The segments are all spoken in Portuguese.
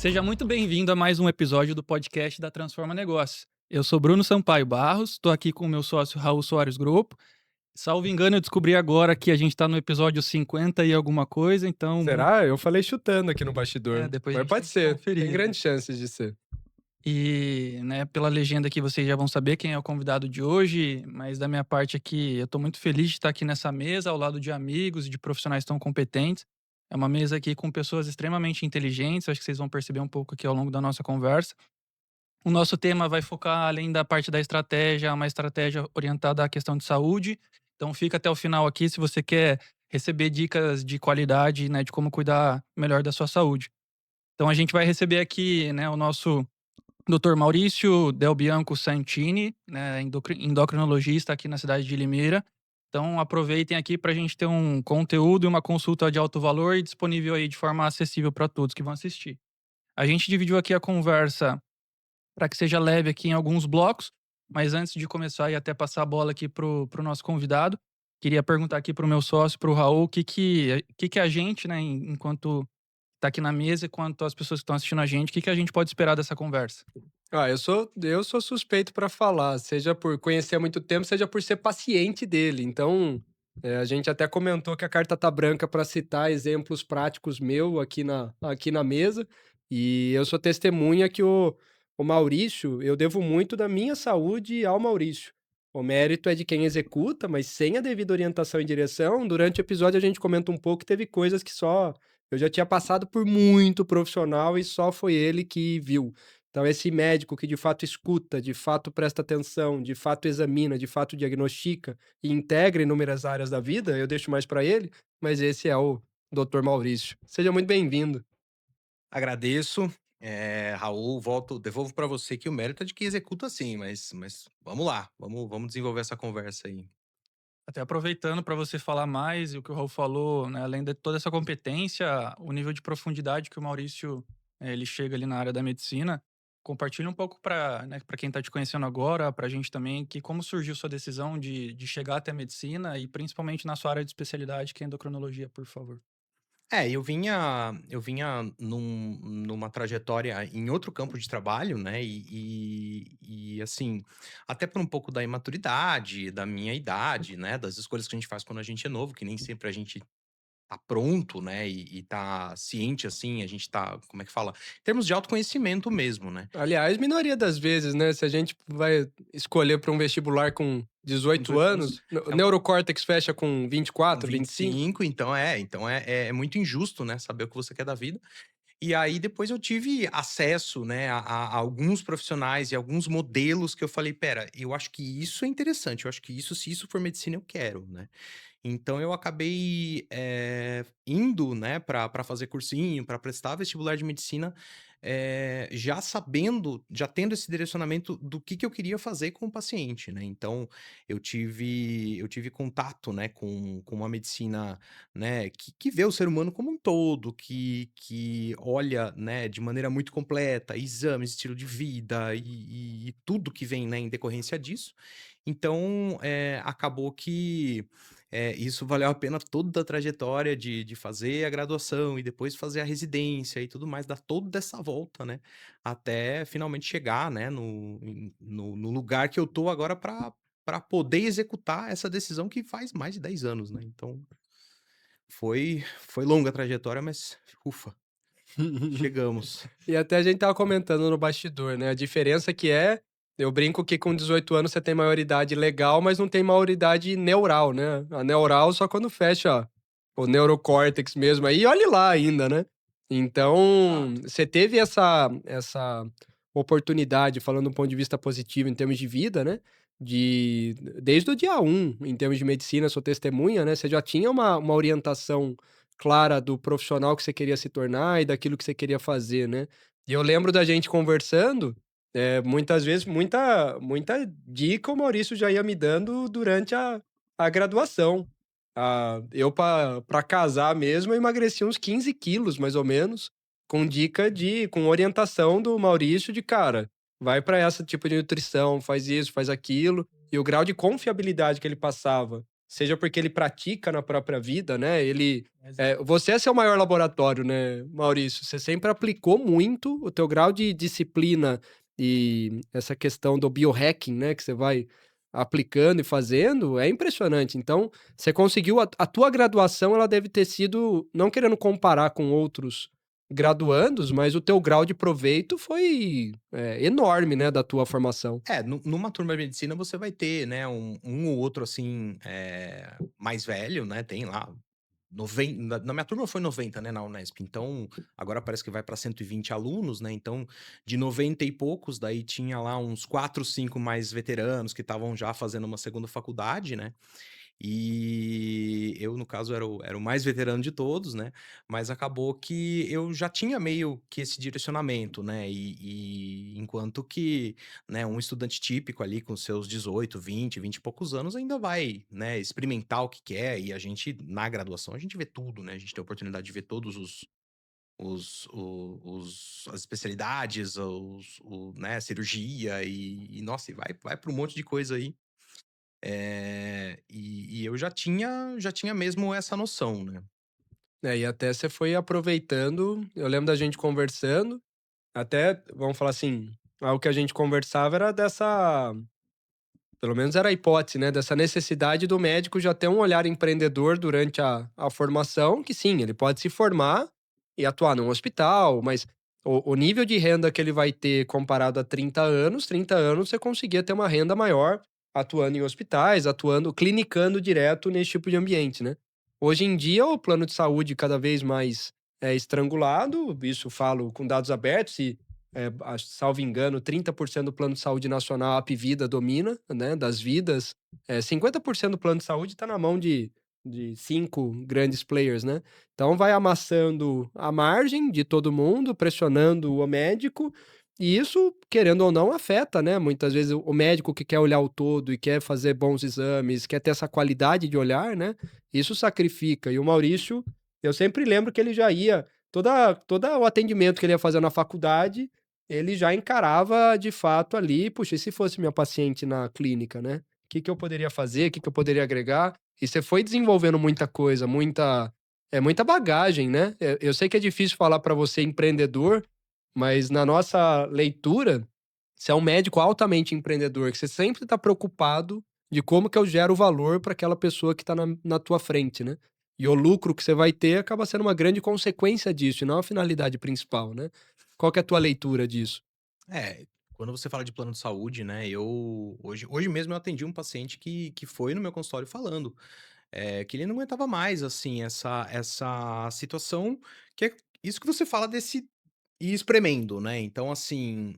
Seja muito bem-vindo a mais um episódio do podcast da Transforma Negócios. Eu sou Bruno Sampaio Barros, estou aqui com o meu sócio Raul Soares Grupo. Salvo engano, eu descobri agora que a gente está no episódio 50 e alguma coisa, então Será? Eu falei chutando aqui no bastidor, depois a mas gente tem pode que ser, tem conferir, né? grandes chances de ser. E, né, pela legenda aqui vocês já vão saber quem é o convidado de hoje, mas da minha parte aqui, eu estou muito feliz de estar aqui nessa mesa, ao lado de amigos e de profissionais tão competentes. É uma mesa aqui com pessoas extremamente inteligentes, acho que vocês vão perceber um pouco aqui ao longo da nossa conversa. O nosso tema vai focar, além da parte da estratégia, uma estratégia orientada à questão de saúde. Então fica até o final aqui se você quer receber dicas de qualidade, né, de como cuidar melhor da sua saúde. Então a gente vai receber aqui, né, o nosso Dr. Maurício Del Bianco Santini, né, endocrinologista aqui na cidade de Limeira. Então aproveitem aqui para a gente ter um conteúdo e uma consulta de alto valor e disponível aí de forma acessível para todos que vão assistir. A gente dividiu aqui a conversa para que seja leve aqui em alguns blocos, mas antes de começar e até passar a bola aqui pro nosso convidado, queria perguntar aqui pro meu sócio, pro Raul, o que que a gente, né, enquanto tá aqui na mesa e quanto as pessoas que estão assistindo a gente, o que que a gente pode esperar dessa conversa? Eu sou suspeito para falar, seja por conhecer há muito tempo, seja por ser paciente dele. Então, a gente até comentou que a carta tá branca para citar exemplos práticos meu aqui na mesa, e eu sou testemunha que o Maurício, eu devo muito da minha saúde ao Maurício. O mérito é de quem executa, mas sem a devida orientação e direção, durante o episódio a gente comenta um pouco, teve coisas que só eu já tinha passado por muito profissional e só foi ele que viu. Então, esse médico que de fato escuta, de fato presta atenção, de fato examina, de fato diagnostica e integra inúmeras áreas da vida, eu deixo mais para ele, mas esse é o Dr. Maurício. Seja muito bem-vindo. Agradeço, Raul, devolvo para você que o mérito é de quem executa sim, mas vamos lá, vamos desenvolver essa conversa aí. Até aproveitando para você falar mais e o que o Raul falou, né, além de toda essa competência, o nível de profundidade que o Maurício, ele chega ali na área da medicina, compartilha um pouco para, né, para quem está te conhecendo agora, para a gente também, que como surgiu sua decisão de chegar até a medicina e principalmente na sua área de especialidade, que é endocrinologia, por favor. Eu vinha numa trajetória em outro campo de trabalho, né, assim, até por um pouco da imaturidade, da minha idade, né, das escolhas que a gente faz quando a gente é novo, que nem sempre a gente tá pronto, né, e tá ciente, assim, a gente tá, como é que fala? Em termos de autoconhecimento mesmo, né. Aliás, minoria das vezes, né, se a gente vai escolher para um vestibular com Com 18 18 anos. anos, o É um neurocórtex fecha com Com 24, 25. 25, então é muito injusto, né, saber o que você quer da vida. E aí depois eu tive acesso, né, a alguns profissionais e alguns modelos que eu falei: "Espera, eu acho que isso é interessante, eu acho que isso se isso for medicina eu quero", né. Então eu acabei, indo, né, para fazer cursinho, para prestar vestibular de medicina, já sabendo, já tendo esse direcionamento do que eu queria fazer com o paciente, né. Então eu tive contato, né, com uma medicina, né, que vê o ser humano como um todo, que olha, né, de maneira muito completa, exames, estilo de vida e tudo que vem, né, em decorrência disso. Então, acabou que isso valeu a pena toda a trajetória de fazer a graduação e depois fazer a residência e tudo mais, dar toda essa volta, né, até finalmente chegar, né, no lugar que eu tô agora para poder executar essa decisão que faz mais de 10 anos, né. Então foi longa a trajetória, mas ufa, chegamos. E até a gente estava comentando no bastidor, né, a diferença que é, eu brinco que com 18 anos você tem maioridade legal, mas não tem maioridade neural, né. A neural só quando fecha o neurocórtex mesmo aí, e olhe lá ainda, né. Então, Exato. você teve essa oportunidade, falando do ponto de vista positivo em termos de vida, né, de desde o dia um em termos de medicina, sou testemunha, né, você já tinha uma orientação clara do profissional que você queria se tornar e daquilo que você queria fazer, né. E eu lembro da gente conversando, muitas vezes, muita dica o Maurício já ia me dando durante a graduação. Eu pra casar mesmo, eu emagreci uns 15 quilos, mais ou menos, com orientação do Maurício de: "Cara, vai pra essa tipo de nutrição, faz isso, faz aquilo", e o grau de confiabilidade que ele passava seja porque ele pratica na própria vida, né, Exato. você é seu maior laboratório, né, Maurício, você sempre aplicou muito o teu grau de disciplina e essa questão do biohacking, né, que você vai aplicando e fazendo, é impressionante. Então, você conseguiu a tua graduação ela deve ter sido não querendo comparar com outros graduandos, mas o teu grau de proveito foi, enorme, né, da tua formação. É, numa turma de medicina você vai ter, né, um ou outro, assim, mais velho, né, tem lá 90 na minha turma foi 90, né, na Unesp, então agora parece que vai para 120 alunos, né, então de 90 e poucos, daí tinha lá uns 4, 5 mais veteranos que estavam já fazendo uma segunda faculdade, né, e eu, no caso, era o mais veterano de todos, né, mas acabou que eu já tinha meio que esse direcionamento, né, e enquanto que, né, um estudante típico ali com seus 18, 20 e poucos anos ainda vai, né, experimentar o que quer, e a gente, na graduação, a gente vê tudo, né, a gente tem a oportunidade de ver todos as especialidades, né, cirurgia e nossa, e vai para um monte de coisa aí. E eu já tinha mesmo essa noção, né. É, e até você foi aproveitando, eu lembro da gente conversando, até, vamos falar assim, algo que a gente conversava era dessa pelo menos era a hipótese, né, dessa necessidade do médico já ter um olhar empreendedor durante a formação, que sim, ele pode se formar e atuar num hospital, mas o nível de renda que ele vai ter comparado a 30 anos você conseguia ter uma renda maior atuando em hospitais, atuando, clinicando direto nesse tipo de ambiente, né. Hoje em dia, o plano de saúde cada vez mais é estrangulado, isso falo com dados abertos e salvo engano, 30% do plano de saúde nacional a Hapvida domina, né, das vidas. 50% do plano de saúde está na mão de 5 grandes players, né. Então vai amassando a margem de todo mundo, pressionando o médico, e isso, querendo ou não, afeta, né, muitas vezes o médico que quer olhar o todo e quer fazer bons exames, quer ter essa qualidade de olhar, né, isso sacrifica. E o Maurício, eu sempre lembro que ele já ia toda o atendimento que ele ia fazer na faculdade, ele já encarava de fato ali: "Puxa, e se fosse minha paciente na clínica, né? O que que eu poderia fazer? O que que eu poderia agregar?". E você foi desenvolvendo muita coisa, muita bagagem, né. Eu sei que é difícil falar para você empreendedor, mas na nossa leitura, você é um médico altamente empreendedor, que você sempre está preocupado de como que eu gero valor para aquela pessoa que está na tua frente, né. E o lucro que você vai ter acaba sendo uma grande consequência disso, e não a finalidade principal, né. Qual que é a tua leitura disso? É, quando você fala de plano de saúde, né, eu hoje mesmo eu atendi um paciente que foi no meu consultório falando, que ele não aguentava mais, assim, essa situação, que é isso que você fala desse ir espremendo, né. Então, assim,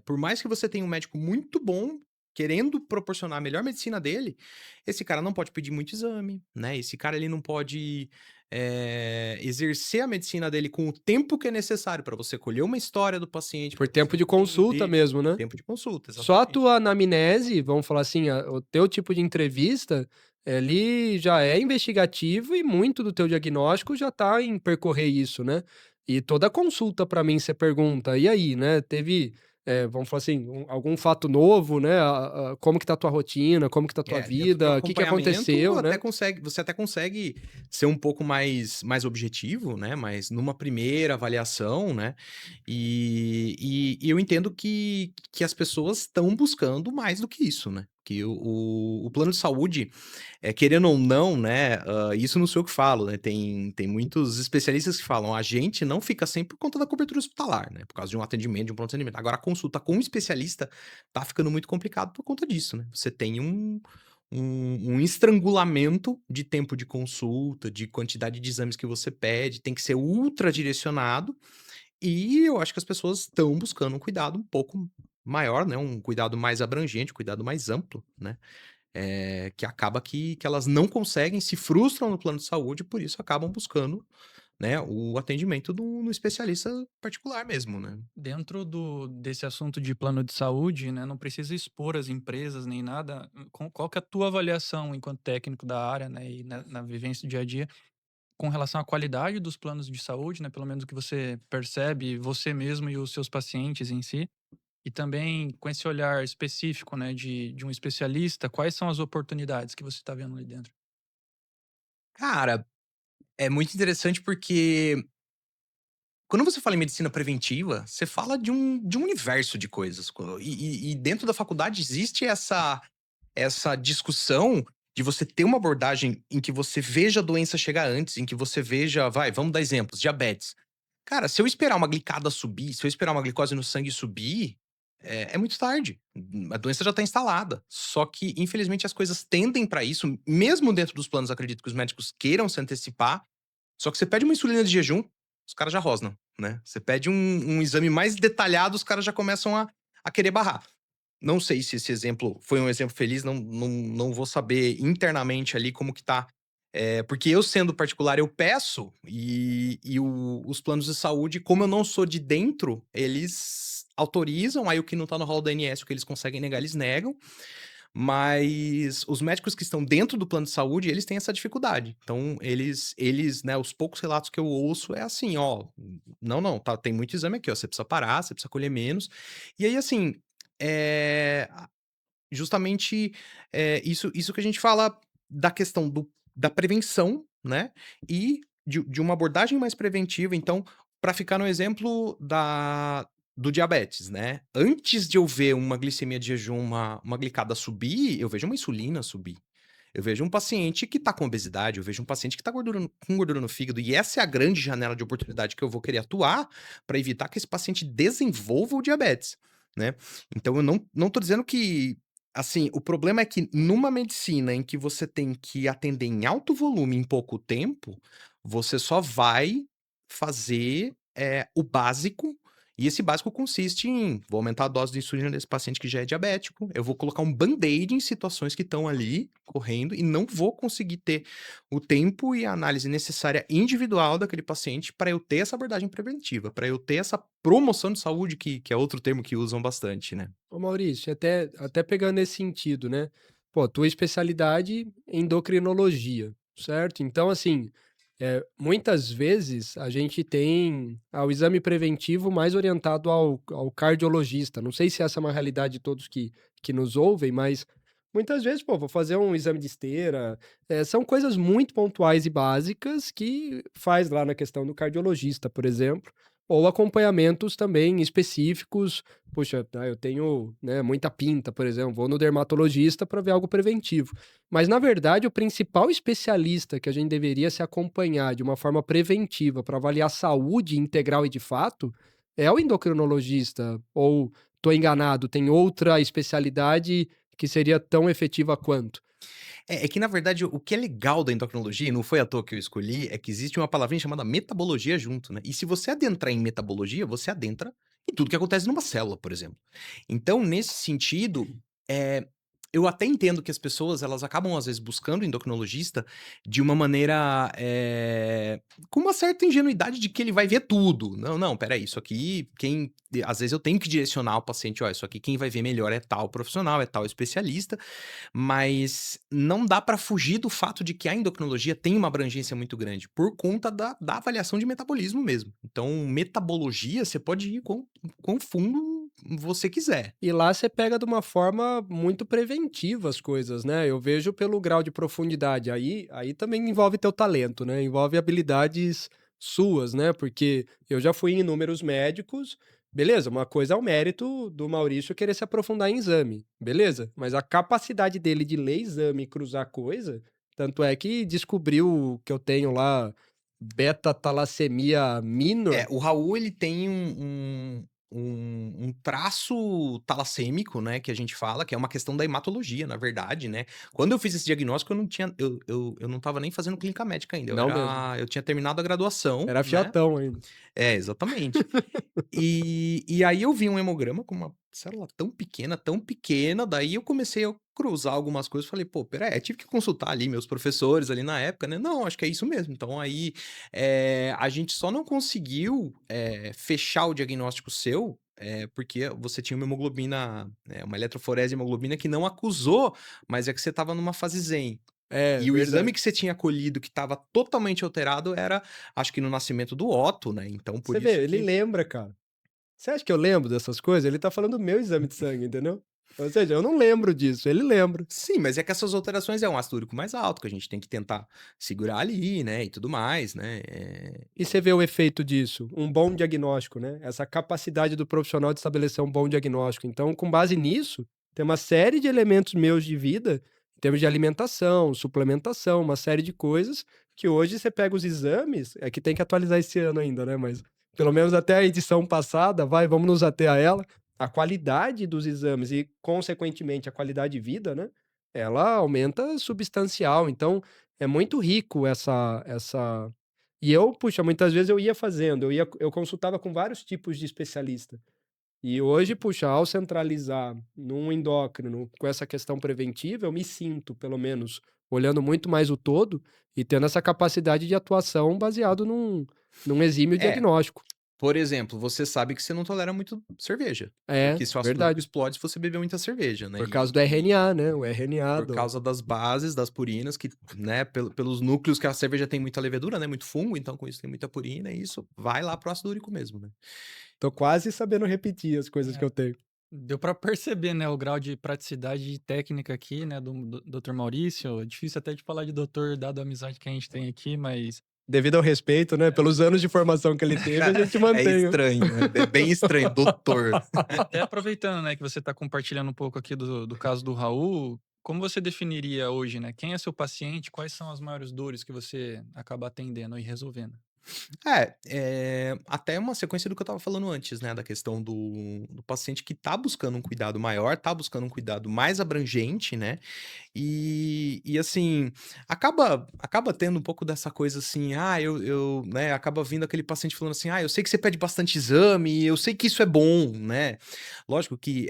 por mais que você tenha um médico muito bom, querendo proporcionar a melhor medicina dele, esse cara não pode pedir muito exame, né, esse cara ele não pode, exercer a medicina dele com o tempo que é necessário para você colher uma história do paciente, Por para você tempo de consulta entender mesmo, né? tempo de consulta, Só a exatamente. tua anamnese, vamos falar assim, o teu tipo de entrevista, ele já é investigativo e muito do teu diagnóstico já tá em percorrer isso, né. E toda consulta pra mim você pergunta: "E aí, né, teve, vamos falar assim, algum fato novo, né, como que tá a tua rotina, como que tá a tua É, dentro do vida, o que que acompanhamento aconteceu", até né. consegue você até consegue ser um pouco mais objetivo, né, mas numa primeira avaliação, né, e eu entendo que as pessoas estão buscando mais do que isso, né, que o plano de saúde, querendo ou não, né, isso não sou eu que falo, né, tem muitos especialistas que falam: "A gente não fica sem por conta da cobertura hospitalar, né, por causa de um atendimento, de um pronto atendimento". Agora a consulta com um especialista tá ficando muito complicado por conta disso, né. Você tem um estrangulamento de tempo de consulta, de quantidade de exames que você pede, tem que ser ultra direcionado, e eu acho que as pessoas estão buscando um cuidado um pouco maior, né, um cuidado mais abrangente, um cuidado mais amplo, né, que acaba que elas não conseguem, se frustram no plano de saúde, por isso acabam buscando, né, o atendimento no especialista particular mesmo, né. Dentro desse assunto de plano de saúde, né, não precisa expor as empresas nem nada. Qual que é a tua avaliação enquanto técnico da área, né, e na vivência do dia a dia, com relação à qualidade dos planos de saúde, né, pelo menos o que você percebe, você mesmo e os seus pacientes em si, e também com esse olhar específico, né, de um especialista, quais são as oportunidades que você está vendo ali dentro? Cara, é muito interessante porque quando você fala em medicina preventiva, você fala de um universo de coisas. E dentro da faculdade existe essa discussão de você ter uma abordagem em que você veja a doença chegar antes, em que você veja, vai, vamos dar exemplos, diabetes. Cara, se eu esperar uma glicada subir, se eu esperar uma glicose no sangue subir, é muito tarde. A doença já está instalada. Só que, infelizmente, as coisas tendem para isso, mesmo dentro dos planos, acredito que os médicos queiram se antecipar. Só que você pede uma insulina de jejum, os caras já rosnam, né? Você pede um exame mais detalhado, os caras já começam a querer barrar. Não sei se esse exemplo foi um exemplo feliz, não vou saber internamente ali como que tá. Porque eu, sendo particular, eu peço e os planos de saúde, como eu não sou de dentro, eles autorizam, aí o que não tá no rol da ANS, o que eles conseguem negar, eles negam. Mas os médicos que estão dentro do plano de saúde, eles têm essa dificuldade. Então, eles, né, os poucos relatos que eu ouço é assim, ó, não, tá, tem muito exame aqui, ó, você precisa parar, você precisa colher menos. E aí, assim, é, justamente isso que a gente fala da questão da prevenção, né? E de uma abordagem mais preventiva. Então, para ficar no exemplo do diabetes, né? Antes de eu ver uma glicemia de jejum, uma glicada subir, eu vejo uma insulina subir. Eu vejo um paciente que está com obesidade, eu vejo um paciente que está com gordura no fígado, e essa é a grande janela de oportunidade que eu vou querer atuar para evitar que esse paciente desenvolva o diabetes, né? Então eu não tô dizendo que, assim, o problema é que numa medicina em que você tem que atender em alto volume em pouco tempo, você só vai fazer o básico, e esse básico consiste em: vou aumentar a dose de insulina desse paciente que já é diabético, eu vou colocar um band-aid em situações que estão ali correndo e não vou conseguir ter o tempo e a análise necessária individual daquele paciente para eu ter essa abordagem preventiva, para eu ter essa promoção de saúde, que é outro termo que usam bastante, né. Ô Maurício, até pegando nesse sentido, né, pô, tua especialidade é endocrinologia, certo? Então, assim, muitas vezes a gente tem, o exame preventivo mais orientado ao cardiologista, não sei se essa é uma realidade de todos que nos ouvem, mas muitas vezes, pô, vou fazer um exame de esteira, são coisas muito pontuais e básicas que faz lá na questão do cardiologista, por exemplo, ou acompanhamentos também específicos. Puxa, eu tenho, né, muita pinta, por exemplo, vou no dermatologista para ver algo preventivo. Mas, na verdade, o principal especialista que a gente deveria se acompanhar de uma forma preventiva para avaliar a saúde integral e de fato, é o endocrinologista. Ou estou enganado, tem outra especialidade que seria tão efetiva quanto? É que, na verdade, o que é legal da endocrinologia, e não foi à toa que eu escolhi, é que existe uma palavrinha chamada metabologia junto, né. E se você adentrar em metabologia, você adentra em tudo que acontece numa célula, por exemplo. Então, nesse sentido, eh, eu até entendo que as pessoas, elas acabam, às vezes, buscando o endocrinologista de uma maneira, com uma certa ingenuidade de que ele vai ver tudo. Não, não, espera aí, isso aqui às vezes eu tenho que direcionar o paciente: "Ó, isso aqui quem vai ver melhor é tal profissional, é tal especialista", mas não dá para fugir do fato de que a endocrinologia tem uma abrangência muito grande, por conta da avaliação de metabolismo mesmo. Então, metabologia, você pode ir quão fundo você quiser. E lá você pega de uma forma muito preventiva as coisas, né, eu vejo pelo grau de profundidade, aí também envolve teu talento, né, envolve habilidades suas, né, porque eu já fui em inúmeros médicos, beleza, uma coisa é o mérito do Maurício querer se aprofundar em exame, beleza, mas a capacidade dele de ler exame e cruzar coisa, tanto é que descobriu que eu tenho lá beta-talassemia minor. O Raul, ele tem um traço talassêmico, né, que a gente fala, que é uma questão da hematologia, na verdade, né. Quando eu fiz esse diagnóstico, eu não tinha eu não estava nem fazendo clínica médica ainda, Não mesmo, eu tinha terminado a graduação, era né. fiotão ainda. Exatamente. E aí eu vi um hemograma com uma célula tão pequena, daí eu comecei a cruzar algumas coisas, falei: "Pô, espera aí", tive que consultar ali meus professores ali na época, né, "Não, acho que é isso mesmo". Então aí, a gente só não conseguiu, fechar o diagnóstico seu, porque você tinha uma hemoglobina, uma eletroforese de hemoglobina que não acusou, mas é que você estava numa fase zen. É, E o exame verdade. que você tinha colhido que estava totalmente alterado era, acho que no nascimento do Otto, né, então por Você vê, isso ele que lembra, cara. Você acha que eu lembro dessas coisas? Ele tá falando do meu exame de sangue, entendeu? Ou seja, eu não lembro disso, ele lembra. Sim, mas é que essas alterações é um ácido úrico mais alto, que a gente tem que tentar segurar ali, né, e tudo mais, né, E você vê o efeito disso, um bom diagnóstico, né, essa capacidade do profissional de estabelecer um bom diagnóstico. Então, com base nisso, tem uma série de elementos meus de vida, em termos de alimentação, suplementação, uma série de coisas, que hoje você pega os exames, é que tem que atualizar esse ano ainda, né, mas pelo menos até a edição passada, vamos nos ater a ela, a qualidade dos exames e, consequentemente, a qualidade de vida, né, ela aumenta substancial. Então, é muito rico essa e eu, puxa, muitas vezes eu ia fazendo, eu consultava com vários tipos de especialista. E hoje, puxa, ao centralizar num endócrino com essa questão preventiva, eu me sinto, pelo menos, olhando muito mais o todo e tendo essa capacidade de atuação baseado num exímio é. diagnóstico. Por exemplo, você sabe que você não tolera muito cerveja, É, porque seu ácido úrico verdade. explode se você beber muita cerveja, né, Por causa do RNA, né? O RNA por do. causa das bases, das purinas que, né, pelos núcleos que a cerveja tem muita levedura, né, muito fungo, então com isso tem muita purina e isso vai lá pro ácido úrico mesmo, né. Tô quase sabendo repetir as coisas que É, eu tenho. deu pra perceber, né, o grau de praticidade e técnica aqui, né, do Dr. Maurício. É difícil até de falar de doutor, dado a amizade que a gente tem aqui, mas Devido ao respeito, né? Pelos anos de formação que ele teve, a gente É mantém. estranho, é bem estranho, doutor. e até aproveitando, né, que você está compartilhando um pouco aqui do caso do Raul, como você definiria hoje, né, quem é seu paciente, quais são as maiores dores que você acaba atendendo e resolvendo? Até uma sequência do que eu estava falando antes, né, da questão do paciente que tá buscando um cuidado maior, tá buscando um cuidado mais abrangente, né, e assim, acaba tendo um pouco dessa coisa assim, né, acaba vindo aquele paciente falando assim: "Ah, eu sei que você pede bastante exame, eu sei que isso é bom", né. Lógico que,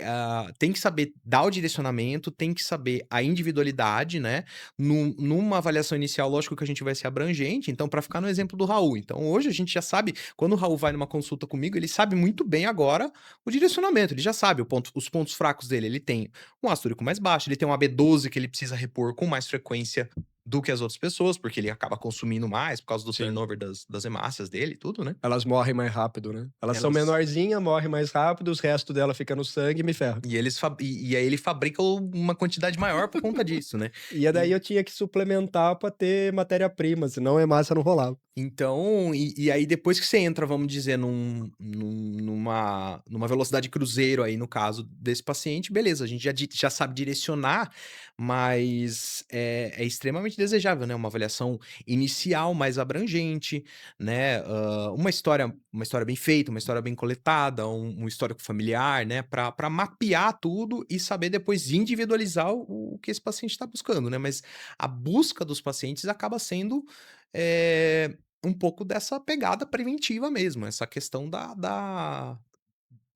tem que saber dar o direcionamento, tem que saber a individualidade, né, numa avaliação inicial, lógico que a gente vai ser abrangente, então para ficar no exemplo do Raul, então hoje a gente já sabe, quando o Raul vai numa consulta comigo, ele sabe muito bem agora o direcionamento, ele já sabe os pontos fracos dele, ele tem um ácido úrico mais baixo, ele tem um AB12 que ele precisa repor com mais frequência do que as outras pessoas, porque ele acaba consumindo mais por causa do Sim. turnover das hemácias dele e tudo, né. Elas morrem mais rápido, né? Elas são Elas menorzinha, morrem mais rápido, os restos dela fica no sangue e me ferra. e aí ele fabrica uma quantidade maior por conta disso, né. E daí E eu tinha que suplementar pra ter matéria-prima, senão a hemácia não rolava. Então, e aí depois que você entra, vamos dizer, numa velocidade cruzeiro aí, no caso desse paciente, beleza, a gente já sabe direcionar, mas é extremamente desejável, né, uma avaliação inicial mais abrangente, né, uma história bem feita, uma história bem coletada, um histórico familiar, né, pra mapear tudo e saber depois individualizar o que esse paciente está buscando, né. Mas a busca dos pacientes acaba sendo, eh um pouco dessa pegada preventiva mesmo, essa questão da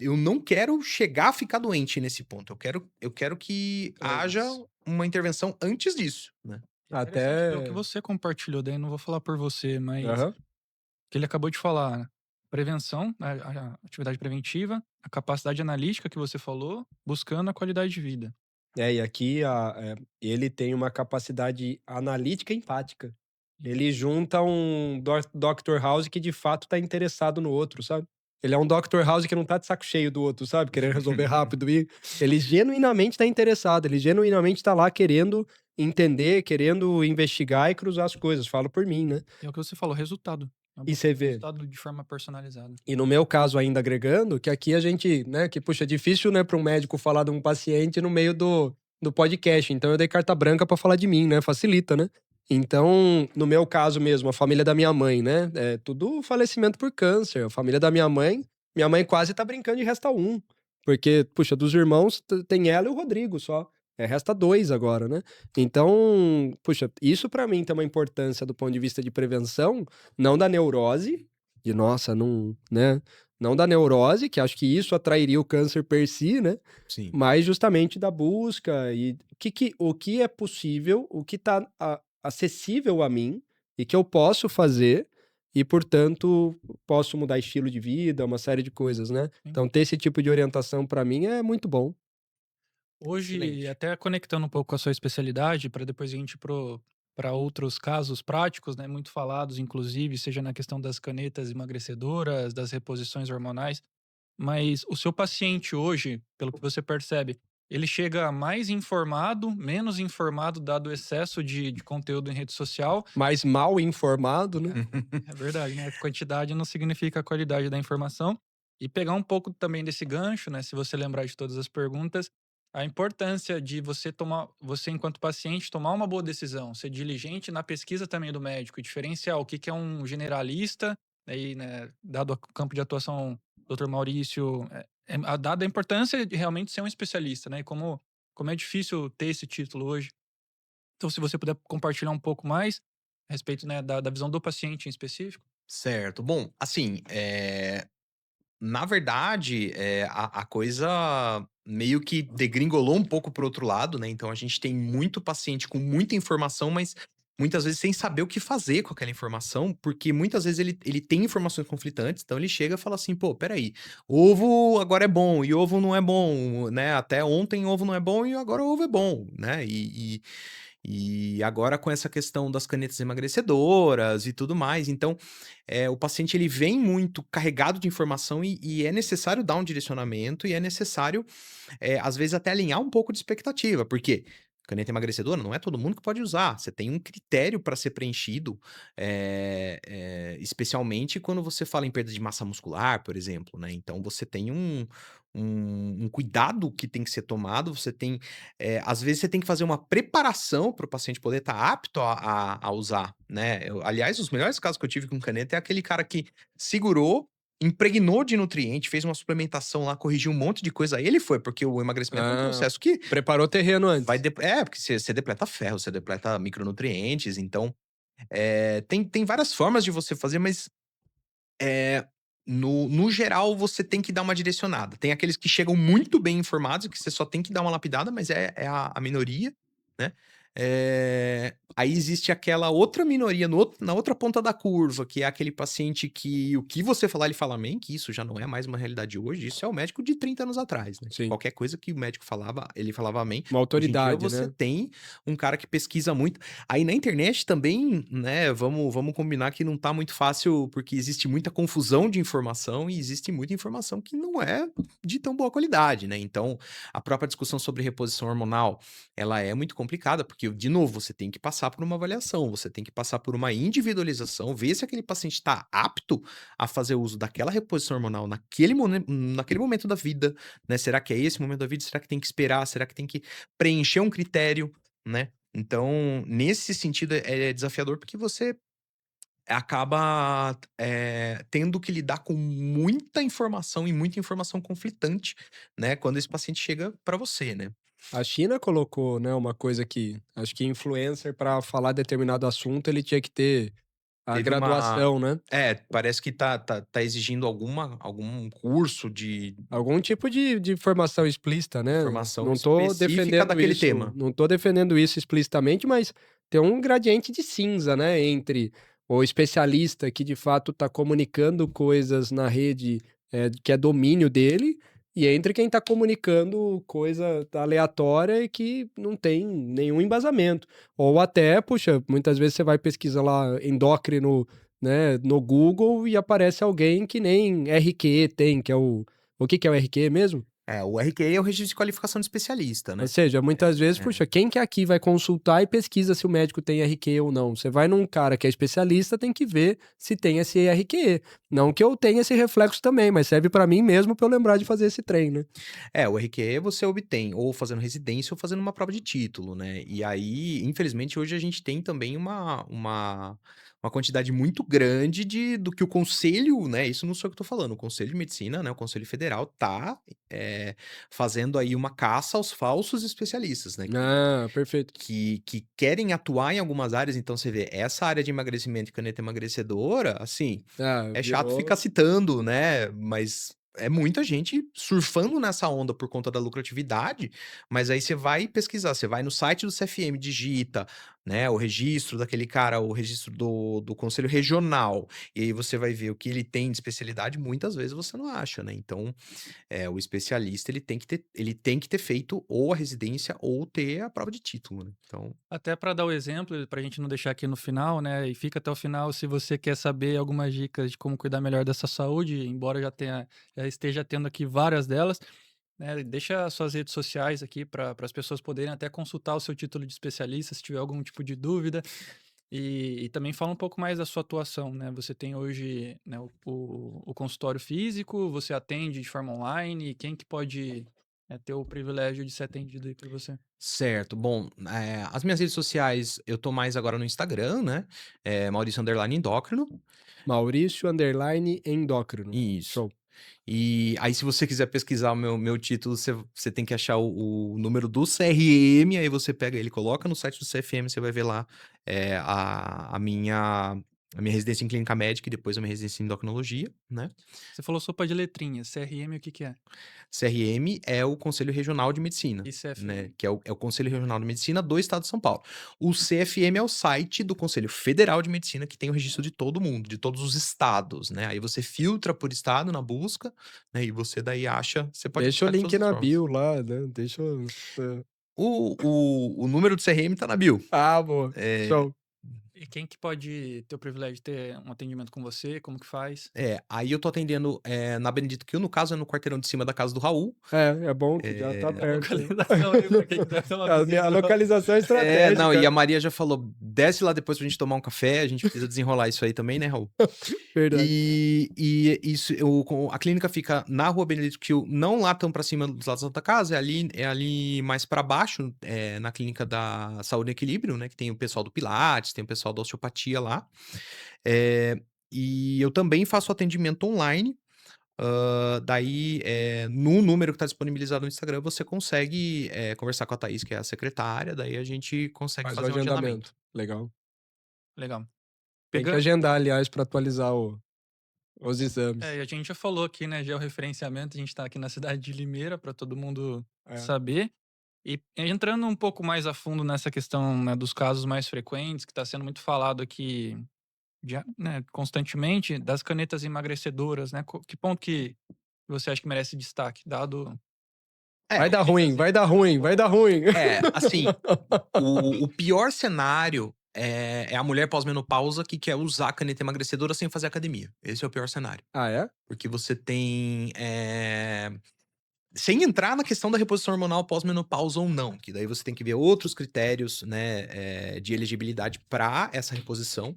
eu não quero chegar a ficar doente nesse ponto, eu quero que haja Antes. uma intervenção antes disso, né. Interessante ver o que Até. você compartilhou, daí não vou falar por você, mas Aham. que ele acabou de falar, né, prevenção, a atividade preventiva, a capacidade analítica que você falou, buscando a qualidade de vida. É, e aqui ele tem uma capacidade analítica e empática. Ele junta um Dr. House que de fato tá interessado no outro, sabe? Ele é um Dr. House que não tá de saco cheio do outro, sabe? Querendo resolver rápido e ele genuinamente tá interessado, ele genuinamente tá lá querendo entender, querendo investigar e cruzar as coisas. Falo por mim, né? E é o que você falou, resultado. É E buscar você o vê. resultado de forma personalizada. E no meu caso ainda agregando, que aqui a gente, né, que puxa, é difícil, né, para um médico falar de um paciente no meio do podcast, então eu dei carta branca para falar de mim, né, facilita, né. Então, no meu caso mesmo, a família da minha mãe, né, é tudo falecimento por câncer, a família da minha mãe quase tá brincando de resta um, porque, puxa, dos irmãos tem ela e o Rodrigo só, resta 2 agora, né. Então, puxa, isso para mim tem uma importância do ponto de vista de prevenção, não da neurose, de nossa, não, né, não da neurose, que acho que isso atrairia o câncer per si, né, Sim. mas justamente da busca e o que é possível, o que tá acessível a mim e que eu posso fazer e, portanto, posso mudar estilo de vida, uma série de coisas, né. Sim. Então ter esse tipo de orientação para mim é muito bom. Hoje, Excelente. até conectando um pouco com a sua especialidade, para depois a gente ir para outros casos práticos, né, muito falados, inclusive, seja na questão das canetas emagrecedoras, das reposições hormonais. Mas o seu paciente hoje, pelo que você percebe, ele chega mais informado, menos informado dado o excesso de conteúdo em rede social. Mais mal informado, né? É verdade, né, quantidade não significa a qualidade da informação. E pegar um pouco também desse gancho, né, se você lembrar de todas as perguntas, a importância de você enquanto paciente tomar uma boa decisão, ser diligente na pesquisa também do médico e diferenciar o que que é um generalista, aí, né, dado o campo de atuação do Dr. Maurício, dada a importância de realmente ser um especialista, né, e como é difícil ter esse título hoje. Então se você puder compartilhar um pouco mais a respeito, né, da visão do paciente em específico. Certo. Bom, assim, na verdade, a coisa meio que degringolou um pouco pro outro lado, né, então a gente tem muito paciente com muita informação, mas muitas vezes sem saber o que fazer com aquela informação, porque muitas vezes ele tem informações conflitantes, então ele chega e fala assim: "Pô, espera aí, ovo agora é bom e ovo não é bom, né, até ontem ovo não é bom e agora ovo é bom", né, e agora com essa questão das canetas emagrecedoras e tudo mais, então, o paciente ele vem muito carregado de informação e é necessário dar um direcionamento e é necessário, às vezes até alinhar um pouco de expectativa, porque caneta emagrecedora não é todo mundo que pode usar, você tem um critério para ser preenchido, especialmente quando você fala em perda de massa muscular, por exemplo, né, então você tem um cuidado que tem que ser tomado, você tem às vezes você tem que fazer uma preparação para o paciente poder estar apto a usar, né. Aliás, os melhores casos que eu tive com caneta é aquele cara que segurou, impregnou de nutriente, fez uma suplementação lá, corrigiu um monte de coisa, aí ele foi, porque o emagrecimento é um Ah, processo que preparou o terreno vai antes. porque você depleta ferro, você depleta micronutrientes, então, tem várias formas de você fazer, mas eh, no geral, você tem que dar uma direcionada. Tem aqueles que chegam muito bem informados, que você só tem que dar uma lapidada, mas é a minoria, né. Aí existe aquela outra minoria na outra ponta da curva, que é aquele paciente que o que você falar, ele fala amém, que isso já não é mais uma realidade hoje, isso é o médico de 30 anos atrás, né. Sim. Qualquer coisa que o médico falava, ele falava amém. Uma Hoje em dia autoridade, você né? tem um cara que pesquisa muito. Aí na internet também, né, vamos combinar que não tá muito fácil, porque existe muita confusão de informação e existe muita informação que não é de tão boa qualidade, né. Então, a própria discussão sobre reposição hormonal, ela é muito complicada, porque, de novo, você tem que passar por uma avaliação, você tem que passar por uma individualização, ver se aquele paciente está apto a fazer uso daquela reposição hormonal naquele momento da vida, né. Será que é esse momento da vida? Será que tem que esperar? Será que tem que preencher um critério, né? Então, nesse sentido, é desafiador porque você acaba, tendo que lidar com muita informação e muita informação conflitante, né, quando esse paciente chega para você, né. A China colocou, né, uma coisa que acho que influencer para falar determinado assunto, ele tinha que ter a Teve uma graduação, né? parece que tá exigindo algum curso de Algum tipo de formação explícita, né. formação Não tô específica defendendo daquele isso tema. não tô defendendo isso explicitamente, mas tem um gradiente de cinza, né, entre o especialista que de fato está comunicando coisas na rede, que é domínio dele, e entre quem está comunicando coisa aleatória e que não tem nenhum embasamento. Ou até, puxa, muitas vezes você vai pesquisar lá endócrino, né, no Google e aparece alguém que nem RQ tem, que é o que que é o RQ mesmo? O RQE é o registro de qualificação de especialista, Ou né. seja, muitas vezes, É. puxa, quem que aqui vai consultar e pesquisa se o médico tem RQ ou não? Você vai num cara que é especialista, tem que ver se tem esse RQE. Não que eu tenha esse reflexo também, mas serve pra mim mesmo pra eu lembrar de fazer esse trem, né? O RQE você obtém ou fazendo residência ou fazendo uma prova de título, né. E aí, infelizmente, hoje a gente tem também uma quantidade muito grande do que o conselho, né, isso não sou eu que tô falando, o Conselho de Medicina, né, o Conselho Federal tá, fazendo aí uma caça aos falsos especialistas, né, Ah, perfeito. que querem atuar em algumas áreas. Então você vê, essa área de emagrecimento e caneta emagrecedora, assim, Ah, é chato ficar virou citando, né, mas é muita gente surfando nessa onda por conta da lucratividade, mas aí você vai pesquisar, você vai no site do CFM, digita, né, o registro daquele cara, o registro do conselho regional, e aí você vai ver o que ele tem de especialidade, muitas vezes você não acha, né. Então, o especialista ele tem que ter feito ou a residência ou ter a prova de título, né. Então Até para dar o exemplo, para a gente não deixar aqui no final, né, e fica até o final se você quer saber algumas dicas de como cuidar melhor dessa saúde, embora já esteja tendo aqui várias delas. né, deixa as suas redes sociais aqui para as pessoas poderem até consultar o seu título de especialista, se tiver algum tipo de dúvida. E também fala um pouco mais da sua atuação, né? Você tem hoje, né, o consultório físico, você atende de forma online, quem que pode, ter o privilégio de ser atendido aí por você? Certo. Bom, as minhas redes sociais, eu tô mais agora no Instagram, né, Maurício underline endócrino. Maurício underline endócrino. Isso. Show. E aí se você quiser pesquisar o meu título, você tem que achar o número do CRM, aí você pega ele, coloca no site do CFM, você vai ver lá, a minha residência em clínica médica e depois a minha residência em endocrinologia, né. Você falou sopa de letrinhas, CRM o que que é? CRM é o Conselho Regional de Medicina, E né, CFM? que é o Conselho Regional de Medicina do Estado de São Paulo. O CFM é o site do Conselho Federal de Medicina, que tem o registro de todo mundo, de todos os estados, né. Aí você filtra por estado na busca, né, e você daí acha, você pode Deixa o buscar de todas link as na formas. bio lá, né, deixa o O número do CRM tá na bio. Ah, boa. É, Show. E quem que pode ter o privilégio de ter um atendimento com você? Como que faz? aí eu tô atendendo, na Benedito Kiel, no caso é no quarteirão de cima da casa do Raul. É bom que já tá Eh A perto, né. localização aí pra quem quiser ter uma A visita. localização é Não, e estratégica. a Maria já falou: "Desce lá depois pra gente tomar um café, a gente precisa desenrolar isso aí também, né, Raul?" Verdade. E isso a clínica fica na Rua Benedito Kiel, não lá tão pra cima dos lados da Santa Casa, é ali mais pra baixo, na clínica da Saúde e Equilíbrio, né, que tem o pessoal do pilates, tem o pessoal da osteopatia lá. Eh, e eu também faço atendimento online, daí, no número que tá disponibilizado no Instagram, você consegue, conversar com a Thaís, que é a secretária, daí a gente consegue Faz o fazer um agendamento. agendamento. Legal. Legal. Tem que Pega agendar, aliás, pra atualizar os exames. e a gente já falou aqui, né, georreferenciamento, a gente tá aqui na cidade de Limeira para todo mundo É. saber. E entrando um pouco mais a fundo nessa questão, né, dos casos mais frequentes, que está sendo muito falado aqui, né, constantemente, das canetas emagrecedoras, né? Que ponto que você acha que merece destaque, dado É, Vai dar esses ruim, vai dar exemplos que você ruim, vai colocou? dar ruim. assim, o pior cenário é a mulher pós-menopausa que quer usar a caneta emagrecedora sem fazer academia. Esse é o pior cenário. Ah, é? Porque você tem, sem entrar na questão da reposição hormonal pós-menopausa ou não, que daí você tem que ver outros critérios, né, de elegibilidade para essa reposição.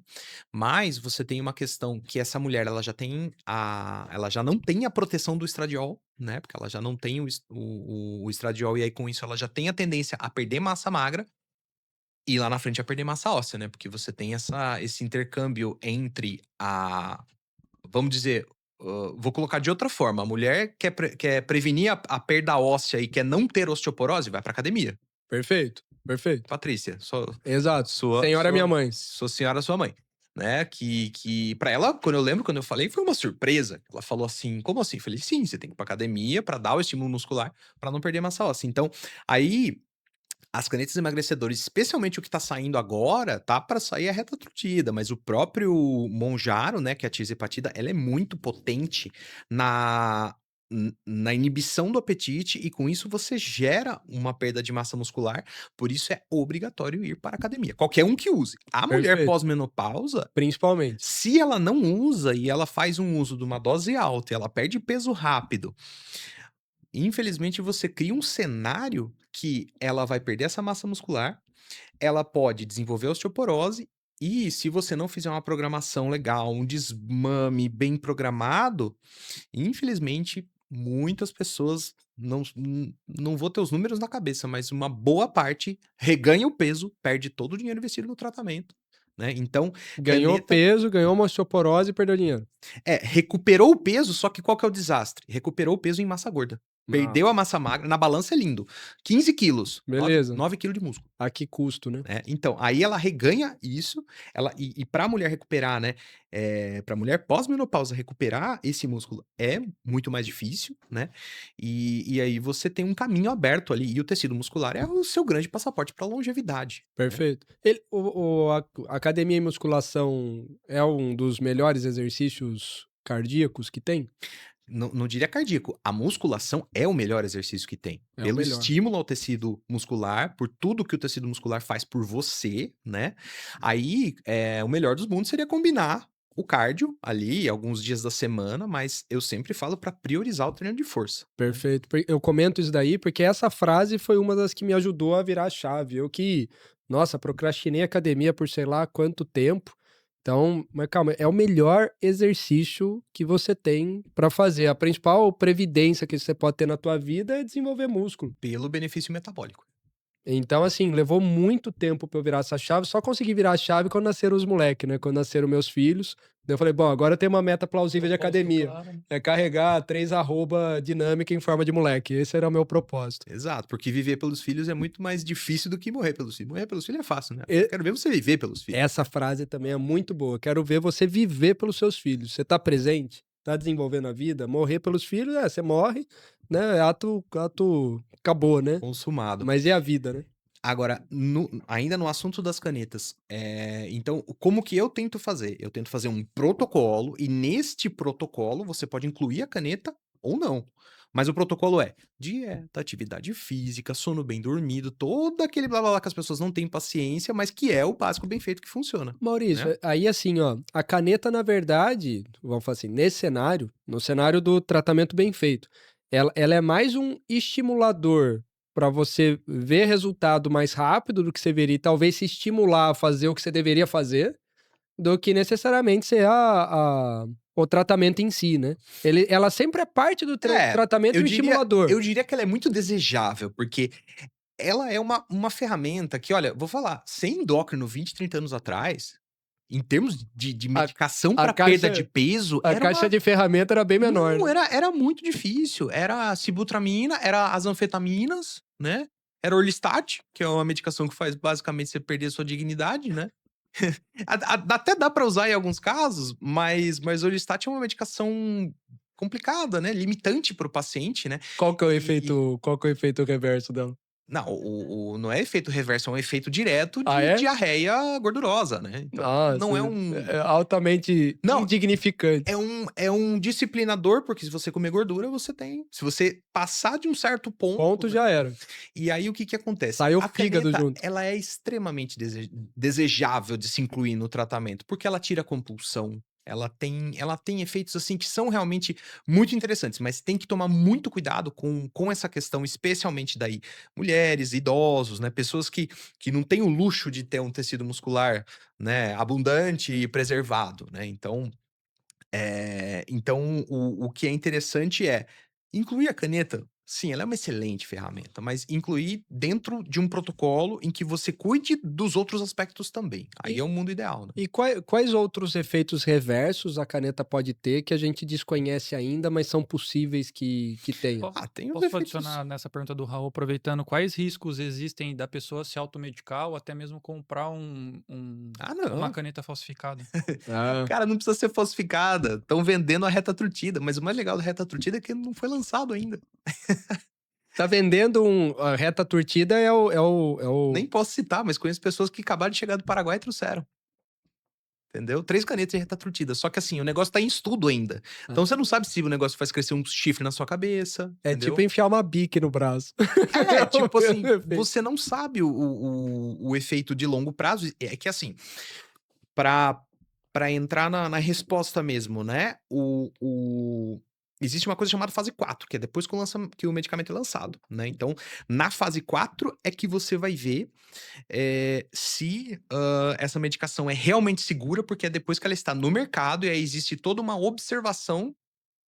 Mas você tem uma questão que essa mulher, ela já não tem a proteção do estradiol, né, porque ela já não tem o estradiol, e aí com isso ela já tem a tendência a perder massa magra, e lá na frente a perder massa óssea, né, porque você tem esse intercâmbio entre vamos dizer, vou colocar de outra forma, a mulher quer prevenir a perda óssea e quer não ter osteoporose, vai pra academia. Perfeito, perfeito. Patrícia, Exato. sua Senhora minha sua mãe. sua senhora, sua mãe, né, que pra ela, quando eu falei, foi uma surpresa. Ela falou assim: "Como assim?" Eu falei: "Sim, você tem que ir pra academia pra dar o estímulo muscular, pra não perder massa óssea." Então, aí as canetas emagrecedoras, especialmente o que tá saindo agora, tá para sair a retatrutida, mas o próprio Monjaro, né, que é a tirzepatida, ela é muito potente na na inibição do apetite, e com isso você gera uma perda de massa muscular, por isso é obrigatório ir para a academia. Qualquer um que use. A mulher Perfeito. pós-menopausa, Principalmente. se ela não usa e ela faz um uso de uma dose alta e ela perde peso rápido, infelizmente você cria um cenário que ela vai perder essa massa muscular, ela pode desenvolver osteoporose, e se você não fizer uma programação legal, um desmame bem programado, infelizmente muitas pessoas, não vou ter os números na cabeça, mas uma boa parte reganha o peso, perde todo o dinheiro investido no tratamento, né. Então, Ganhou caneta peso, ganhou uma osteoporose e perdeu dinheiro. recuperou o peso, só que qual que é o desastre? Recuperou o peso em massa gorda. Ah, Perdeu a massa magra, na balança é lindo, 15 quilos, 9 beleza. 9 quilos de músculo, A que custo, né? né. Então, aí ela reganha isso, e pra mulher recuperar, né, pra mulher pós-menopausa recuperar esse músculo é muito mais difícil, né, e aí você tem um caminho aberto ali, e o tecido muscular é o seu grande passaporte pra longevidade, né. Perfeito. A academia e musculação é um dos melhores exercícios cardíacos que tem? Não diria cardíaco, a musculação é o melhor exercício que tem. É o Pelo melhor. estímulo ao tecido muscular, por tudo que o tecido muscular faz por você, né. Aí, o melhor dos mundos seria combinar o cardio ali, alguns dias da semana, mas eu sempre falo para priorizar o treino de força. Perfeito. Eu comento isso daí porque essa frase foi uma das que me ajudou a virar a chave. Eu que, nossa, procrastinei academia por sei lá quanto tempo. Então, mas calma, é o melhor exercício que você tem para fazer. A principal previdência que você pode ter na tua vida é desenvolver músculo. Pelo benefício metabólico. Então, assim, levou muito tempo pra eu virar essa chave. Só consegui virar a chave quando nasceram os moleques, né? Quando nasceram meus filhos. Daí eu falei, bom, agora eu tenho uma meta plausível de Propósito academia. claro, né? É carregar 3 arroba dinâmica em forma de moleque. Esse era o meu propósito. Exato, porque viver pelos filhos é muito mais difícil do que morrer pelos filhos. Morrer pelos filhos é fácil, né? E- Eu quero ver você viver pelos filhos. Essa frase também é muito boa. Quero ver você viver pelos seus filhos. Você tá presente? Tá desenvolvendo a vida? Morrer pelos filhos, você morre, né? Ato acabou, né? Consumado. Mas e a vida, né? Agora, ainda no assunto das canetas, então, como que eu tento fazer? Eu tento fazer um protocolo, e neste protocolo você pode incluir a caneta ou não. Mas o protocolo é dieta, atividade física, sono bem dormido, todo aquele blá blá blá que as pessoas não têm paciência, mas que é o básico bem feito que funciona. Maurício, Né? aí assim, ó, a caneta, na verdade, vamos falar assim, nesse cenário, no cenário do tratamento bem feito, ela é mais um estimulador para você ver resultado mais rápido do que você veria, e talvez se estimular a fazer o que você deveria fazer, do que necessariamente ser o tratamento em si, né? Ela sempre é parte do tratamento eu e um diria, estimulador. eu diria que ela é muito desejável, porque ela é uma ferramenta que, olha, vou falar, sem endócrino 20, 30 anos atrás, em termos de A, medicação a para perda de caixa, peso, a era caixa uma. de ferramenta era bem menor, Não, né? era muito difícil. Era sibutramina, era as anfetaminas, né? Era Orlistat, que é uma medicação que faz basicamente você perder a sua dignidade, né? Até dá para usar em alguns casos, mas Orlistat é uma medicação complicada, né? Limitante para o paciente, né? E Qual que é o efeito reverso dela? não, não é efeito reverso, é um efeito direto Ah, de é? diarreia gordurosa, né? Então, Nossa, não é um. é altamente Não, indignificante. é um disciplinador, porque se você comer gordura, você tem. Se você passar de um certo ponto, Ponto, né? já era. E aí o que que acontece? Saiu o A fígado caneta, junto. ela é extremamente desejável de se incluir no tratamento, porque ela tira a compulsão. Ela tem efeitos assim que são realmente muito interessantes, mas tem que tomar muito cuidado com essa questão, especialmente daí mulheres, idosos, né, pessoas que não têm o luxo de ter um tecido muscular, né, abundante e preservado, né? Então, o que é interessante é incluir a caneta. Sim, ela é uma excelente ferramenta, mas incluir dentro de um protocolo em que você cuide dos outros aspectos também. Aí E, é o mundo ideal, né? e quais outros efeitos reversos a caneta pode ter que a gente desconhece ainda, mas são possíveis que tenha? Po- Tem os Posso efeitos. adicionar nessa pergunta do Raul, aproveitando, quais riscos existem da pessoa se automedicar ou até mesmo comprar Ah, uma não. caneta falsificada? Ah, Cara, não precisa ser falsificada. Estão vendendo a reta trutida, mas o mais legal da reta trutida é que não foi lançado ainda. tá vendendo a reta turtida Nem posso citar, mas conheço pessoas que acabaram de chegar do Paraguai e trouxeram. Entendeu? 3 canetas de reta trutida. Só que assim, o negócio tá em estudo ainda. Então você não sabe se o negócio faz crescer um chifre na sua cabeça, é entendeu? tipo enfiar uma bique no braço. É, tipo assim, Perfeito. você não sabe o efeito de longo prazo. É que assim, pra, pra entrar na resposta mesmo, né? Existe uma coisa chamada fase 4, que é depois que o medicamento é lançado, né? Então, na fase 4 é que você vai ver se essa medicação é realmente segura, porque é depois que ela está no mercado e aí existe toda uma observação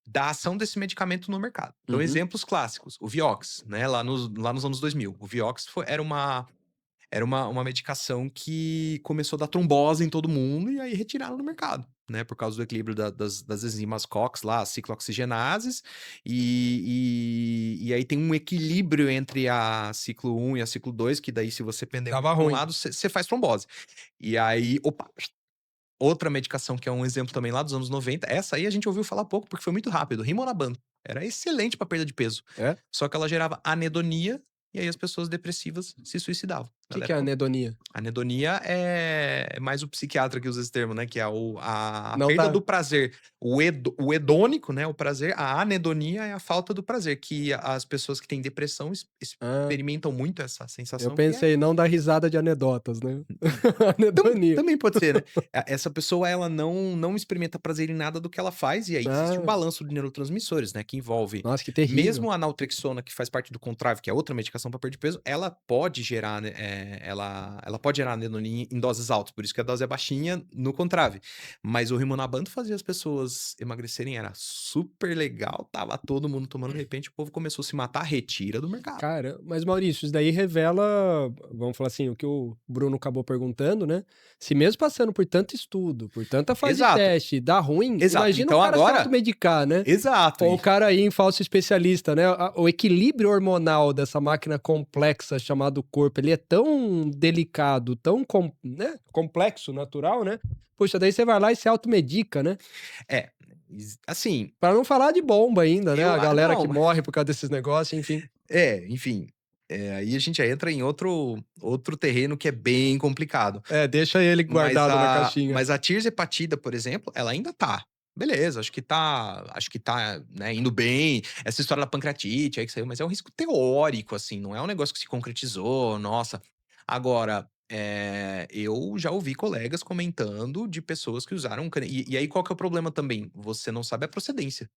da ação desse medicamento no mercado. Então, Uhum. exemplos clássicos, o Vioxx, né, lá nos anos 2000. O Vioxx era uma medicação que começou a dar trombose em todo mundo e aí retiraram no mercado, né? Por causa do equilíbrio das enzimas COX lá, as ciclooxigenases, e aí tem um equilíbrio entre a ciclo 1 e a ciclo 2, que daí se você pender Dava para um ruim. lado, você faz trombose. E aí, opa, outra medicação que é um exemplo também lá dos anos 90, essa aí a gente ouviu falar pouco porque foi muito rápido, Rimonabant. Era excelente para perda de peso. É? Só que ela gerava anedonia e aí as pessoas depressivas se suicidavam. O que que é anedonia? Anedonia é mais o psiquiatra que usa esse termo, né, que é a Não perda dá. do prazer. O hedônico, né, o prazer, a anedonia é a falta do prazer, que as pessoas que têm depressão Ah, experimentam muito essa eu sensação que é pensei não dar risada de anedotas, né. tam Anedonia. também pode ser, né. Essa pessoa ela não experimenta prazer em nada do que ela faz, e aí existe um Ah, balanço de neurotransmissores, né, que envolve nossa, que terrível. mesmo a naltrexona, que faz parte do Contrave, que é outra medicação para perda de peso, ela pode gerar, né, ela pode gerar anedonia em doses altas, por isso que a dose é baixinha no Contrave. Mas o Rimonabant fazia as pessoas emagrecerem, era super legal, tava todo mundo tomando, de repente o povo começou a se matar, retira do mercado. Cara, mas Maurício, isso daí revela, vamos falar assim, o que o Bruno acabou perguntando, né? Se mesmo passando por tanto estudo, por tanta fase de Exato, teste, dá ruim, exato. imagina o Então cara se agora automedicar, né? exato, Ou o e cara ir em falso especialista, né? O equilíbrio hormonal dessa máquina complexa chamada corpo, ele é tão delicado, tão né? Complexo, natural, né? Puxa, daí você vai lá e se automedica, né? é, assim, Pra não falar de bomba ainda, né? A galera que não. morre por causa desses negócios, enfim. Enfim, aí a gente já entra em outro terreno que é bem complicado. É, deixa ele Mas guardado na a caixinha. mas a tirzepatida, por exemplo, ela ainda tá. Beleza, acho que tá, né, indo bem. Essa história da pancreatite aí que saiu, mas é um risco teórico, assim, não é um negócio que se concretizou, nossa. Agora, eu já ouvi colegas comentando de pessoas que usaram e aí qual que é o problema também? Você não sabe a procedência.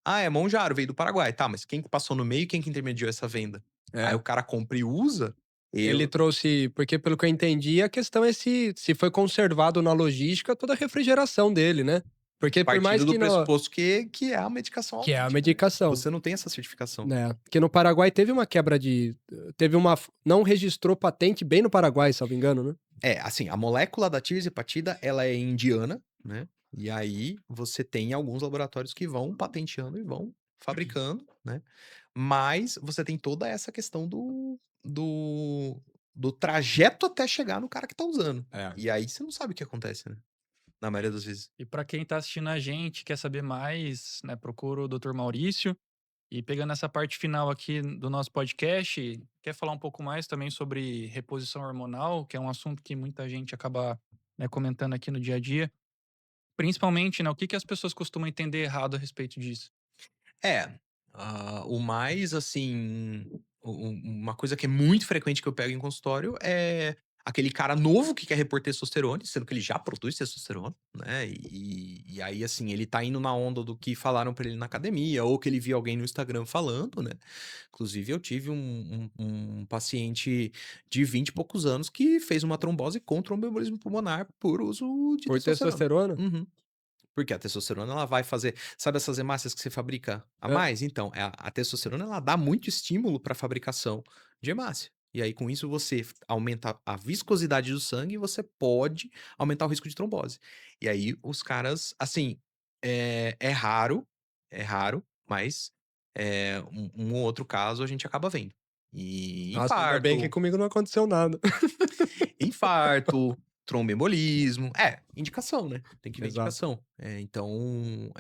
Ah, é Monjaro, veio do Paraguai. Tá, mas quem que passou no meio e quem que intermediou essa venda? Aí É. o cara compra e usa, Ele eu trouxe, porque pelo que eu entendi, a questão é se foi conservado na logística toda a refrigeração dele, né? Porque por mais partindo do que no, pressuposto que é a medicação que é a autêntica, né. medicação, Você não tem essa certificação. né? Que no Paraguai teve uma quebra de, teve uma, não registrou patente bem no Paraguai, salvo engano, né? Assim, a molécula da tirzepatida, ela é indiana, né, e aí você tem alguns laboratórios que vão patenteando e vão fabricando, né, mas você tem toda essa questão do trajeto até chegar no cara que tá usando. É. E aí você não sabe o que acontece, né, na maioria das vezes. E para quem tá assistindo a gente, quer saber mais, né, procura o Dr. Maurício. E pegando essa parte final aqui do nosso podcast, quer falar um pouco mais também sobre reposição hormonal, que é um assunto que muita gente acaba, né, comentando aqui no dia a dia. Principalmente, né, o que que as pessoas costumam entender errado a respeito disso? É, o mais assim, uma coisa que é muito frequente que eu pego em consultório é aquele cara novo que quer repor testosterona, sendo que ele já produz testosterona, né? E aí, assim, ele tá indo na onda do que falaram pra ele na academia, ou que ele viu alguém no Instagram falando, né? Inclusive, eu tive um paciente de 20 e poucos anos que fez uma trombose com tromboembolismo pulmonar por uso de Por testosterona. testosterona? Uhum. Porque a testosterona ela vai fazer, sabe essas hemácias que você fabrica a É. mais? Então, a testosterona ela dá muito estímulo para a fabricação de hemácia. E aí com isso você aumenta a viscosidade do sangue e você pode aumentar o risco de trombose. E aí os caras, assim, é raro, mas um ou outro caso a gente acaba vendo. E Nossa, ainda bem que infarto, comigo não aconteceu nada. infarto, tromboembolismo. Indicação, né? Tem que ver Exato. indicação. Então,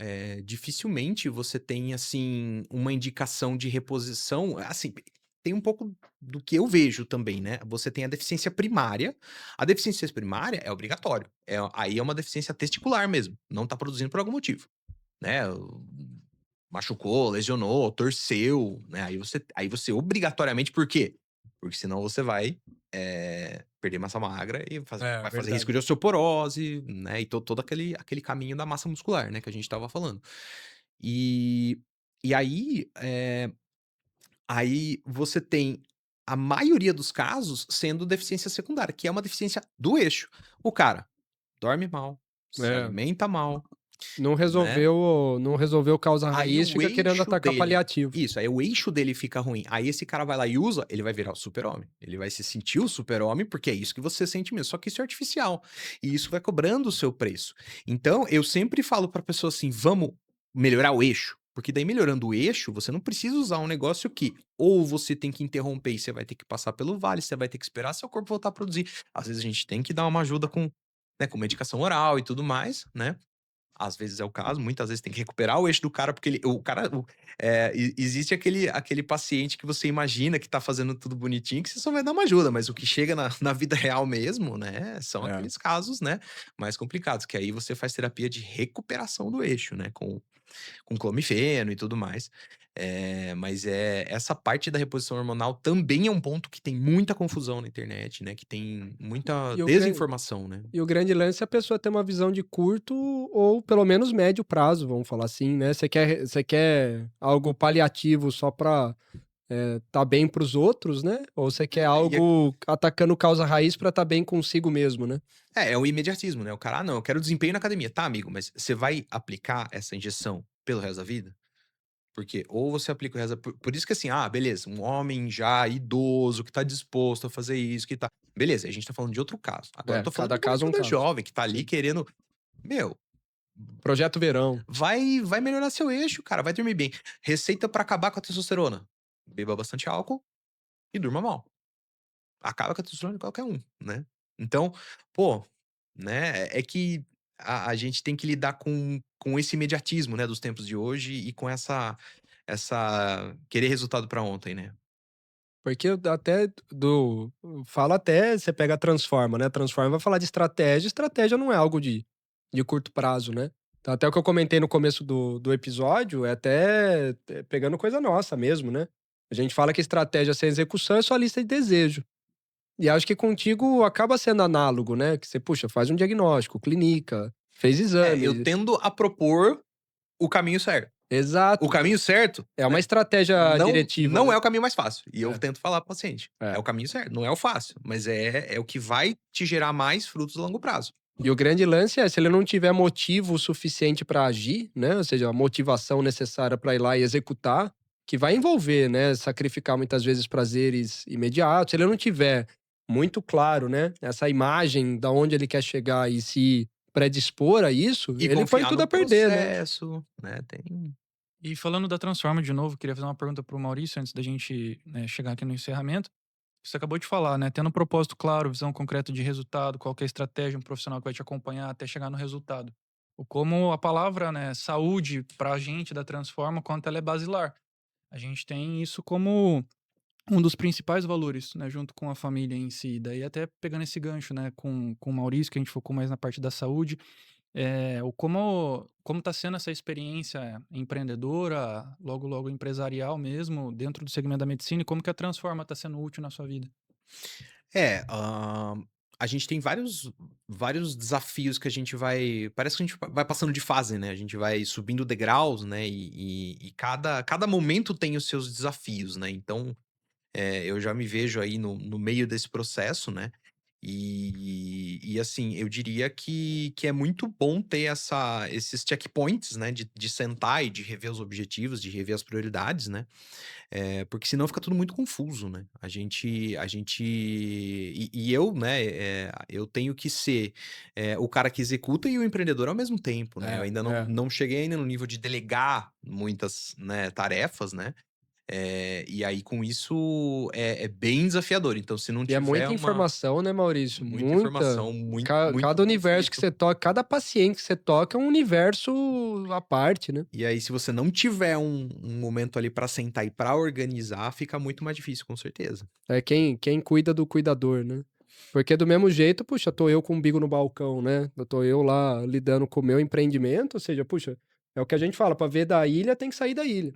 dificilmente você tem, assim, uma indicação de reposição. Assim, tem um pouco do que eu vejo também, né? Você tem a deficiência primária. A deficiência primária é obrigatório. Aí é uma deficiência testicular mesmo. Não tá produzindo por algum motivo, né? Machucou, lesionou, torceu, né? Aí você obrigatoriamente, por quê? Porque senão você vai perder massa magra e É, vai fazer risco verdade. de osteoporose, né? E todo aquele caminho da massa muscular, né? Que a gente tava falando. E, e aí você tem a maioria dos casos sendo deficiência secundária, que é uma deficiência do eixo. O cara dorme mal, se É. alimenta mal, Não né? resolveu, não resolveu causa Aí raiz, o fica querendo eixo atacar dele paliativo. isso, aí o eixo dele fica ruim. Aí esse cara vai lá e usa, ele vai virar o super-homem. Ele vai se sentir o super-homem, porque é isso que você sente mesmo, só que isso é artificial. E isso vai cobrando o seu preço. Então, eu sempre falo pra pessoa assim: "Vamos melhorar o eixo", porque daí melhorando o eixo, você não precisa usar um negócio que ou você tem que interromper e você vai ter que passar pelo vale, você vai ter que esperar seu corpo voltar a produzir. Às vezes a gente tem que dar uma ajuda com, né, com medicação oral e tudo mais, né. às vezes é o caso, muitas vezes tem que recuperar o eixo do cara, porque o cara, existe aquele paciente que você imagina que tá fazendo tudo bonitinho, que você só vai dar uma ajuda, mas o que chega na vida real mesmo, né, são É. aqueles casos, né, mais complicados, que aí você faz terapia de recuperação do eixo, né, com clomifeno e tudo mais. Mas essa parte da reposição hormonal também é um ponto que tem muita confusão na internet, né? Que tem muita E o grande desinformação, né? e o grande lance é a pessoa ter uma visão de curto ou pelo menos médio prazo, vamos falar assim, né. Você quer algo paliativo só pra, tá bem para os outros, né, ou você quer E algo atacando causa raiz pra tá bem consigo mesmo, né. é o imediatismo, né? O cara, não, eu quero desempenho na academia. Tá, amigo, mas você vai aplicar essa injeção pelo resto da vida? Porque ou você aplica o resto. Por isso que assim, beleza, um homem já idoso que tá disposto a fazer isso, que tá. Beleza, a gente tá falando de outro caso. Agora eu tô falando Cada de uma caso é um molecada caso. jovem que tá ali Sim. querendo. Meu, Projeto Verão. vai melhorar seu eixo, cara, vai dormir bem. Receita pra acabar com a testosterona: beba bastante álcool e durma mal. Acaba com a testosterona de qualquer um, né. Então, pô, né, é que a gente tem que lidar com esse imediatismo, né, dos tempos de hoje e com essa querer resultado pra ontem, né. Porque eu até do fala até você pega a Transforma, né, Transforma vai falar de estratégia, estratégia não é algo de curto prazo, né. Então até o que eu comentei no começo do episódio é até pegando coisa nossa mesmo, né. A gente fala que estratégia sem execução é só lista de desejo. E acho que contigo acaba sendo análogo, né, que você, puxa, faz um diagnóstico, clinica, fez Eu exame. tendo a propor o caminho certo. O Exato. caminho certo, É uma né, estratégia diretiva, não né. é o caminho mais fácil, e eu É, tento falar para o paciente, é é. o caminho certo, não é o fácil, mas é o que vai te gerar mais frutos a longo prazo. E o grande lance é, se ele não tiver motivo suficiente para agir, né, ou seja, a motivação necessária para ir lá e executar, que vai envolver, né, sacrificar muitas vezes prazeres imediatos. Se ele não tiver muito claro, né, essa imagem da onde ele quer chegar e se predispor a isso, E ele põe confiar tudo no a perder, né. processo, né, tem. E falando da Transforma de novo, queria fazer uma pergunta para o Maurício antes da gente, né, chegar aqui no encerramento. Você acabou de falar, né? Tendo um propósito claro, visão concreta de resultado, qual que é a estratégia, um profissional que vai te acompanhar até chegar no resultado. O como a palavra, né, saúde para a gente da Transforma, quanto ela é basilar. A gente tem isso como um dos principais valores, né, junto com a família em si. Daí até pegando esse gancho, né, com o Maurício, que a gente focou mais na parte da saúde, o como está sendo essa experiência empreendedora, logo logo empresarial mesmo, dentro do segmento da medicina, e como que a Transforma está sendo útil na sua vida? A gente tem vários desafios que a gente vai, parece que a gente vai passando de fase, né, a gente vai subindo degraus, né, e cada momento tem os seus desafios, né, então, eu já me vejo aí no meio desse processo, né, e assim, eu diria que é muito bom ter esses checkpoints, né, de sentar e de rever os objetivos, de rever as prioridades, né, porque senão fica tudo muito confuso, né. E eu, né, eu tenho que ser, o cara que executa e o empreendedor ao mesmo tempo, né. Eu É, ainda é. não cheguei ainda no nível de delegar muitas, né, tarefas, né. E aí com isso é bem desafiador, então se não E é tiver muita informação, né, Maurício? muita Muita. informação, muito Cada universo que conflito. você toca, cada paciente que você toca é um universo à parte, né? E aí se você não tiver um momento ali pra sentar e pra organizar, fica muito mais difícil, com certeza. É quem cuida do cuidador, né? Porque do mesmo jeito, puxa, tô eu com o umbigo no balcão, né? Eu tô eu lá lidando com o meu empreendimento, ou seja, puxa, é o que a gente fala, para ver da ilha tem que sair da ilha.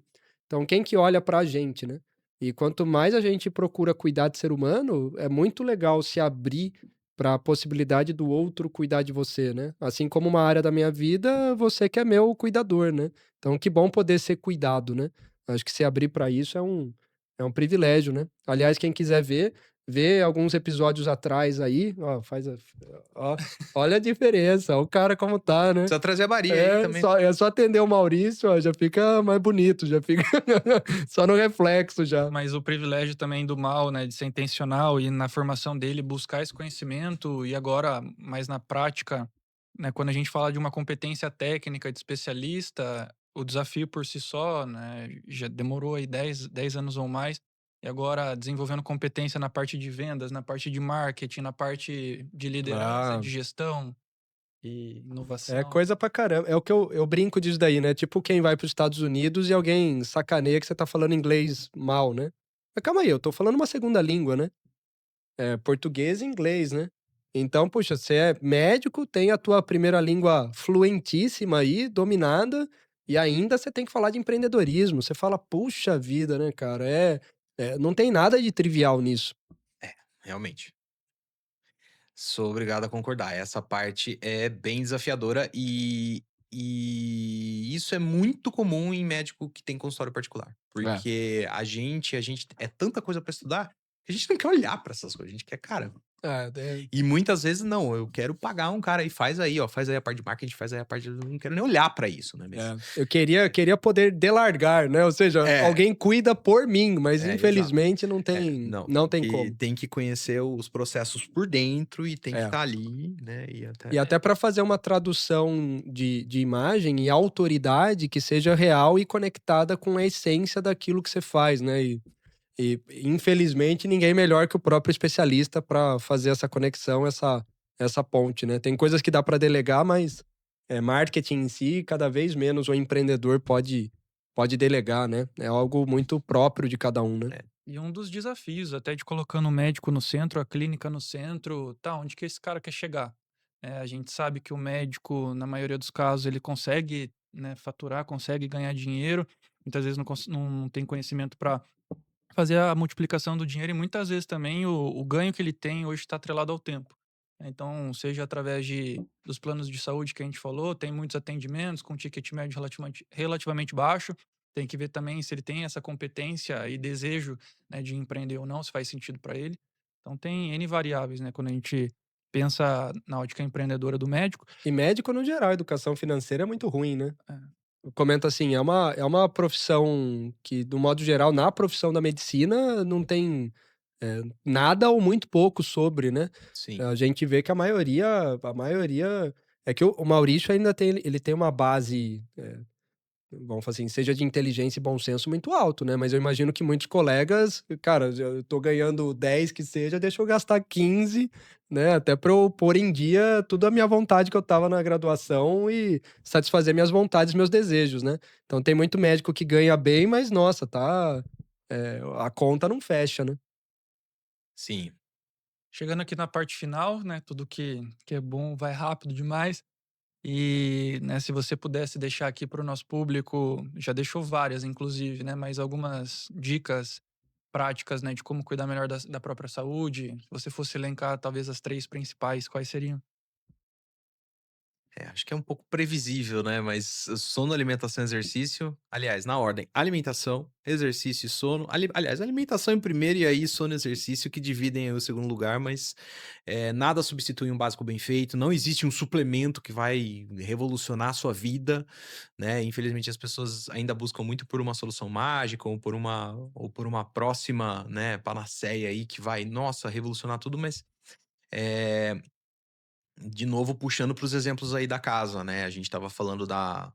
Então quem que olha pra gente, né? E quanto mais a gente procura cuidar de ser humano, é muito legal se abrir para a possibilidade do outro cuidar de você, né? Assim como uma área da minha vida, você que é meu cuidador, né? Então que bom poder ser cuidado, né? Acho que se abrir para isso é um privilégio, né. Aliás, quem quiser ver, vê alguns episódios atrás aí, ó, ó, olha a diferença, ó o cara como tá, né. Precisa trazer a Maria aí É também. só atender o Maurício, ó, já fica mais bonito, já fica só no reflexo já. Mas o privilégio também do mal, né, de ser intencional e na formação dele buscar esse conhecimento e agora mais na prática, né, quando a gente fala de uma competência técnica de especialista, o desafio por si só, né, já demorou aí 10 anos ou mais, e agora desenvolvendo competência na parte de vendas, na parte de marketing, na parte de liderança, Ah, de gestão. e É inovação. coisa pra caramba. É o que eu brinco disso daí, né? Tipo quem vai pros Estados Unidos e alguém sacaneia que você tá falando inglês mal, né? Mas calma aí, eu tô falando uma segunda língua, né? É português e inglês, né? Então, puxa, você é médico, tem a tua primeira língua fluentíssima aí, dominada, e ainda você tem que falar de empreendedorismo. Você fala, puxa vida, né, cara? Não tem nada de trivial nisso. É, realmente. Sou obrigado a concordar. Essa parte é bem desafiadora e isso é muito comum em médico que tem consultório particular. É. Porque a gente é tanta coisa pra estudar que a gente não quer olhar pra essas coisas. A gente quer, cara. É, E muitas vezes não, eu quero pagar um cara e faz aí, ó, faz aí a parte de marketing, faz aí a parte. Eu não quero nem olhar pra isso, né? Mas, Eu queria poder delargar, né? Ou seja, é, alguém cuida por mim, mas exato. infelizmente Não, não tem que como. tem que conhecer os processos por dentro e tem que É. estar ali, né? E até. E até para fazer uma tradução de imagem e autoridade que seja real e conectada com a essência daquilo que você faz, né? E infelizmente ninguém melhor que o próprio especialista para fazer essa conexão, essa ponte, né? Tem coisas que dá para delegar, mas marketing em si, cada vez menos o empreendedor pode delegar, né? É algo muito próprio de cada um, né? E um dos desafios, até de colocando o médico no centro, a clínica no centro, tá, onde que esse cara quer chegar? A gente sabe que o médico, na maioria dos casos, ele consegue, né, faturar, consegue ganhar dinheiro, muitas vezes não tem conhecimento para fazer a multiplicação do dinheiro e muitas vezes também o ganho que ele tem hoje está atrelado ao tempo. Então, seja através dos planos de saúde que a gente falou, tem muitos atendimentos com ticket médio relativamente baixo. Tem que ver também se ele tem essa competência e desejo, né, de empreender ou não, se faz sentido para ele. Então, tem N variáveis, né, quando a gente pensa na ótica empreendedora do médico. E médico no geral, educação financeira é muito ruim, né? É, Eu comento assim, é uma profissão que, do modo geral, na profissão da medicina, não tem nada ou muito pouco sobre, né? Sim. A gente vê que a maioria é que o Maurício ainda ele tem uma base, vamos falar assim, seja de inteligência e bom senso muito alto, né? Mas eu imagino que muitos colegas, cara, eu tô ganhando 10 que seja, deixa eu gastar 15, né? Até pra eu pôr em dia tudo a minha vontade que eu tava na graduação e satisfazer minhas vontades, meus desejos, né? Então tem muito médico que ganha bem, mas nossa, tá. A conta não fecha, né? Sim. Chegando aqui na parte final, né, tudo que é bom vai rápido demais. E, né, se você pudesse deixar aqui para o nosso público, já deixou várias, inclusive, né, mas algumas dicas práticas, né, de como cuidar melhor da própria saúde. Se você fosse elencar talvez as 3 principais, quais seriam? Acho que é um pouco previsível, né? Mas sono, alimentação, exercício. Aliás, na ordem: alimentação, exercício e sono. Aliás, alimentação em primeiro e aí sono e exercício que dividem aí o segundo lugar, mas nada substitui um básico bem feito. Não existe um suplemento que vai revolucionar a sua vida, né? Infelizmente, as pessoas ainda buscam muito por uma solução mágica ou por uma próxima, né, panaceia aí que vai, nossa, revolucionar tudo, mas é, de novo, puxando para os exemplos aí da casa, né? A gente estava falando da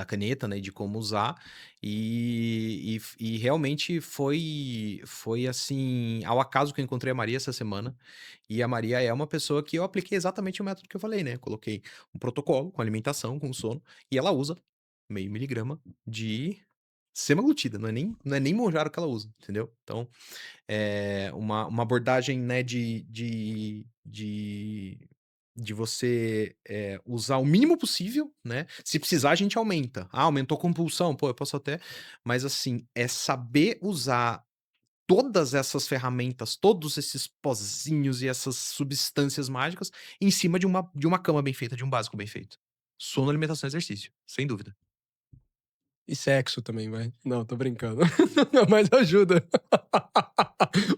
caneta, né? De como usar. E realmente foi assim, ao acaso que eu encontrei a Maria essa semana. E a Maria é uma pessoa que eu apliquei exatamente o método que eu falei, né? Coloquei um protocolo com alimentação, com sono, e ela usa meio miligrama de semaglutida, não é nem Mounjaro que ela usa, entendeu? Então, uma abordagem, né, de você usar o mínimo possível, né? Se precisar, a gente aumenta. Ah, aumentou a compulsão, pô, eu posso até. Mas assim, é saber usar todas essas ferramentas, todos esses pozinhos e essas substâncias mágicas em cima de uma cama bem feita, de um básico bem feito. Sono, alimentação e exercício, sem dúvida. E sexo também, vai. Não, tô brincando. Mas ajuda.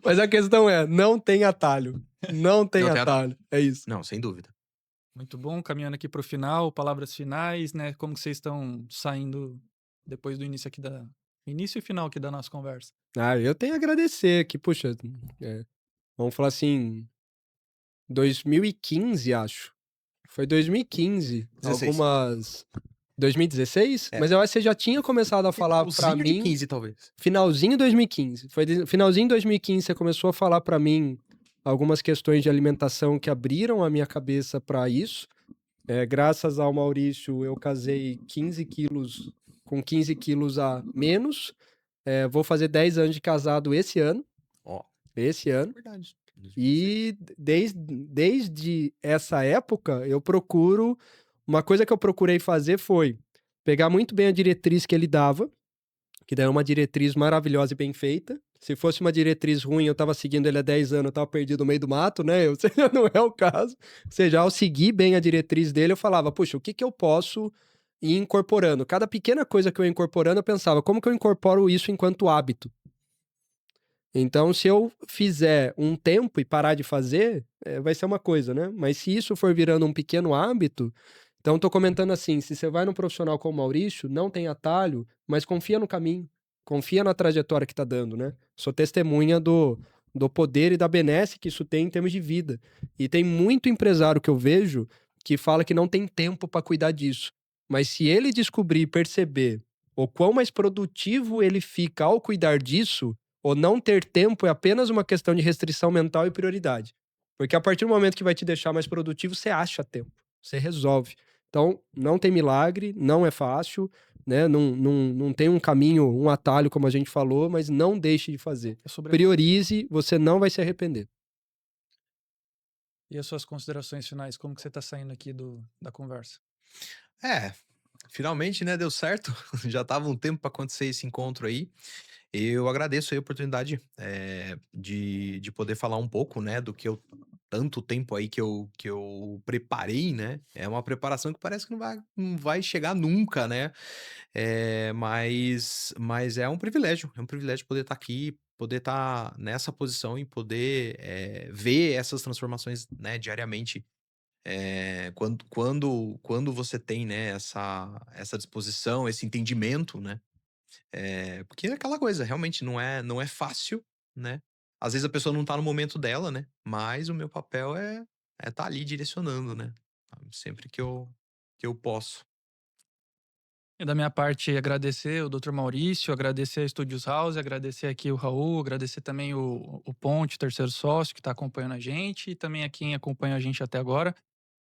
Mas a questão é, não tem atalho. Não tem Não tem a... atalho. É isso. Não, sem dúvida. Muito bom, caminhando aqui para o final, palavras finais, né, como que vocês estão saindo depois do início aqui início e final aqui da nossa conversa? Eu tenho a agradecer que, puxa, vamos falar assim, 2015, acho. Foi 2015, 16. 2016? É. Mas eu acho que você já tinha começado a falar pra Finalzinho de mim. 15, talvez. Finalzinho de 2015. Finalzinho de 2015 você começou a falar pra mim algumas questões de alimentação que abriram a minha cabeça para isso. Graças ao Maurício, eu casei 15 quilos, com 15 quilos a menos. Vou fazer 10 anos de casado esse ano. Ó, Esse ano. verdade. 2026. E desde essa época, eu procuro. Uma coisa que eu procurei fazer foi pegar muito bem a diretriz que ele dava, que daí é uma diretriz maravilhosa e bem feita. Se fosse uma diretriz ruim, eu estava seguindo ele há 10 anos, eu estava perdido no meio do mato, né? Ou seja, não é o caso. Ou seja, ao seguir bem a diretriz dele, eu falava, puxa, o que que eu posso ir incorporando? Cada pequena coisa que eu ia incorporando, eu pensava, como que eu incorporo isso enquanto hábito? Então, se eu fizer um tempo e parar de fazer, vai ser uma coisa, né? Mas se isso for virando um pequeno hábito, então tô comentando assim, se você vai num profissional como o Maurício, não tem atalho, mas confia no caminho, confia na trajetória que tá dando, né? Sou testemunha do poder e da benesse que isso tem em termos de vida. E tem muito empresário que eu vejo que fala que não tem tempo para cuidar disso. Mas se ele descobrir e perceber o quão mais produtivo ele fica ao cuidar disso, ou não ter tempo é apenas uma questão de restrição mental e prioridade. Porque a partir do momento que vai te deixar mais produtivo, você acha tempo, você resolve. Então, não tem milagre, não é fácil, né? Não tem um caminho, um atalho, como a gente falou, mas não deixe de fazer. É sobre... Priorize, você não vai se arrepender. E as suas considerações finais? Como que você tá saindo aqui da conversa? Finalmente, né, deu certo. Já tava um tempo para acontecer esse encontro aí. Eu agradeço aí a oportunidade de poder falar um pouco, né, do que eu tanto tempo aí que eu preparei, né? É uma preparação que parece que não vai chegar nunca, né? Mas é um privilégio poder estar aqui, poder estar nessa posição e poder ver essas transformações, né, diariamente. Quando você tem, né, essa disposição, esse entendimento, né? Porque é aquela coisa, realmente não é fácil, né? Às vezes a pessoa não tá no momento dela, né? Mas o meu papel é tá ali direcionando, né? Sempre que eu posso. E da minha parte, agradecer o Dr. Maurício, agradecer a Studios House, agradecer aqui o Raul, agradecer também o Ponte, terceiro sócio, que está acompanhando a gente, e também a quem acompanha a gente até agora.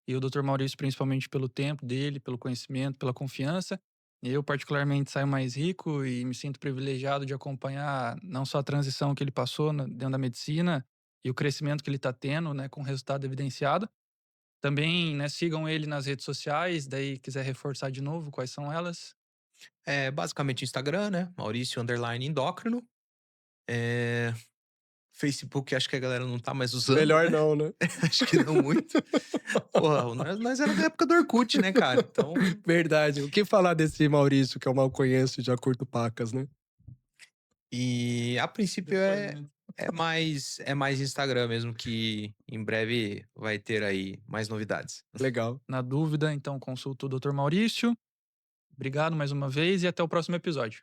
E o Dr. Maurício, principalmente pelo tempo dele, pelo conhecimento, pela confiança. Eu, particularmente, saio mais rico e me sinto privilegiado de acompanhar não só a transição que ele passou dentro da medicina e o crescimento que ele está tendo, né, com resultado evidenciado. Também, né, sigam ele nas redes sociais, daí quiser reforçar de novo, quais são elas? É basicamente Instagram, né? Maurício underline endócrino. É, Facebook, acho que a galera não tá mais usando, Melhor né? não, né? Acho que não muito. Porra, nós era da época do Orkut, né, cara? Então, Verdade. O que falar desse Maurício que eu mal conheço e já curto pacas, né? e a princípio é mais Instagram mesmo, que em breve vai ter aí mais novidades. Legal. Na dúvida, então consulta o Dr. Maurício. Obrigado mais uma vez e até o próximo episódio.